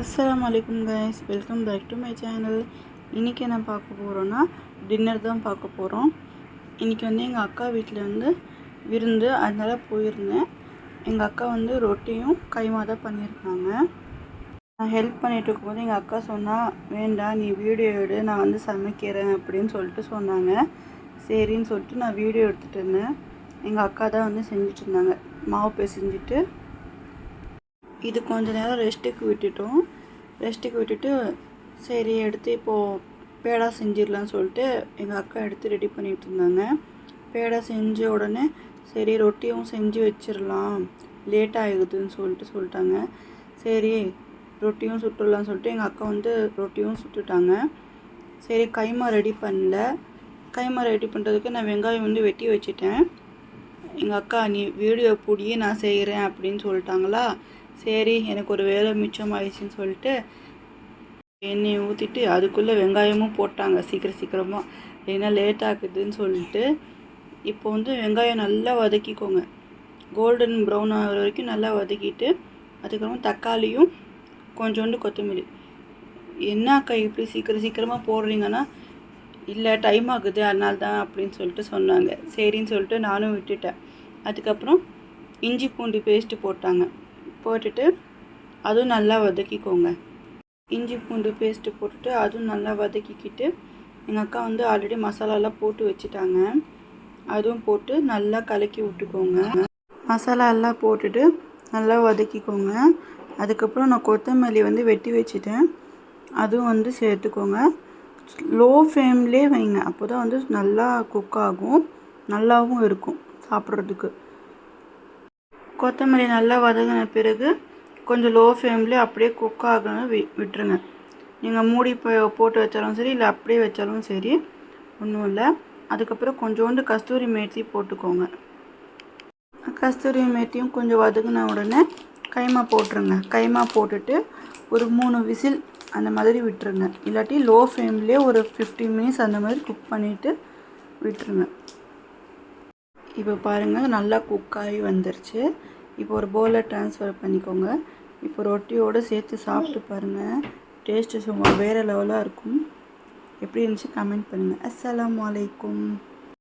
அஸ்ஸலாமு அலைக்கும் guys, welcome back to my channel. இன்றைக்கி என்ன பார்க்க போகிறோன்னா டின்னர் தான் பார்க்க போகிறோம். இன்றைக்கி எங்கள் அக்கா வீட்டில் விருந்து, அதனால் போயிருந்தேன். எங்கள் அக்கா ரொட்டியும் கைமா தான் பண்ணியிருக்காங்க. நான் ஹெல்ப் பண்ணிகிட்டு இருக்கும்போது எங்கள் அக்கா சொன்னால், வேண்டாம் நீ வீடியோ எடு, நான் சமைக்கிறேன் அப்படின்னு சொல்லிட்டு சொன்னாங்க. சரின்னு சொல்லிட்டு நான் வீடியோ எடுத்துகிட்டு இருந்தேன். எங்கள் அக்கா தான் செஞ்சுட்டு இருந்தாங்க. மாவு பிசைஞ்சிட்டு இது கொஞ்ச நேரம் ரெஸ்ட்டுக்கு விட்டுட்டு சரி எடுத்து இப்போது பேடா செஞ்சிடலான்னு சொல்லிட்டு எங்கள் அக்கா எடுத்து ரெடி பண்ணிகிட்டு இருந்தாங்க. பேடா செஞ்ச உடனே சரி ரொட்டியும் செஞ்சு வச்சிடலாம், லேட் ஆகிடுதுன்னு சொல்லிட்டாங்க. சரி ரொட்டியும் சுட்டுடலான்னு சொல்லிட்டு எங்கள் அக்கா ரொட்டியும் சுட்டுட்டாங்க. சரி கைமா ரெடி பண்ணல. கைமா ரெடி பண்ணுறதுக்கு நான் வெங்காயம் வெட்டி வச்சுட்டேன். எங்கள் அக்கா நீ வீடியோ பிடியே நான் செய்கிறேன் அப்படின்னு சொல்லிட்டாங்களா. சரி எனக்கு ஒரு வேலை மிச்சம் ஆயிடுச்சுன்னு சொல்லிட்டு எண்ணெயை ஊற்றிட்டு அதுக்குள்ளே வெங்காயமும் போட்டாங்க சீக்கிரமாக, ஏன்னா லேட் ஆகுதுன்னு சொல்லிட்டு. இப்போ வெங்காயம் நல்லா வதக்கிக்கோங்க, கோல்டன் ப்ரௌன் ஆகிற வரைக்கும் நல்லா வதக்கிட்டு அதுக்கப்புறம் தக்காளியும் கொஞ்சோண்டு கொத்தமல்லி. என்ன அக்கா இப்படி சீக்கிரமாக போடுறீங்கன்னா, இல்லை டைம் ஆகுது அதனால தான் அப்படின்னு சொல்லிட்டு சொன்னாங்க. சரின்னு சொல்லிட்டு நானும் விட்டுட்டேன். அதுக்கப்புறம் இஞ்சி பூண்டு பேஸ்ட்டு போட்டுட்டு அதுவும் நல்லா வதக்கிக்கோங்க. இஞ்சி பூண்டு பேஸ்ட்டு போட்டுட்டு அதுவும் நல்லா வதக்கிக்கிட்டு எங்கள் அக்கா ஆல்ரெடி மசாலாலாம் போட்டு வச்சுட்டாங்க. அதுவும் போட்டு நல்லா கலக்கி விட்டுக்கோங்க. மசாலா எல்லாம் போட்டுட்டு நல்லா வதக்கிக்கோங்க. அதுக்கப்புறம் நான் கொத்தமல்லி வெட்டி வச்சுட்டேன், அதுவும் சேர்த்துக்கோங்க. லோ ஃப்ளேம்லேயே வைங்க, அப்போ தான் நல்லா குக் ஆகும், நல்லாவும் இருக்கும் சாப்பிட்றதுக்கு. கொத்தமல்லி நல்லா வதங்கின பிறகு கொஞ்சம் லோ ஃப்ளேம்லேயே அப்படியே குக் ஆக விட்டுருங்க. நீங்கள் மூடி போட்டு வச்சாலும் சரி, இல்லை அப்படியே வச்சாலும் சரி, ஒன்றும் இல்லை. அதுக்கப்புறம் கொஞ்சோண்டு கஸ்தூரி மேத்தி போட்டுக்கோங்க. கஸ்தூரி மேத்தியும் கொஞ்சம் வதங்கின உடனே கைமா போட்டுருங்க. கைமா போட்டுட்டு ஒரு 3 விசில் அந்த மாதிரி விட்டுருங்க. இல்லாட்டி லோ ஃப்ளேம்லேயே ஒரு 15 மினிட்ஸ் அந்த மாதிரி குக் பண்ணிவிட்டு விட்டுருங்க. இப்போ பாருங்கள் நல்லா குக்காகி வந்துருச்சு. இப்போ ஒரு பவுலில் ட்ரான்ஸ்ஃபர் பண்ணிக்கோங்க. இப்போ ரொட்டியோடு சேர்த்து சாப்பிட்டு பாருங்கள், டேஸ்ட்டு சும்மா வேறு லெவலாக இருக்கும். எப்படி இருந்துச்சு கமெண்ட் பண்ணுங்கள். அஸ்ஸலாமு அலைக்கும்.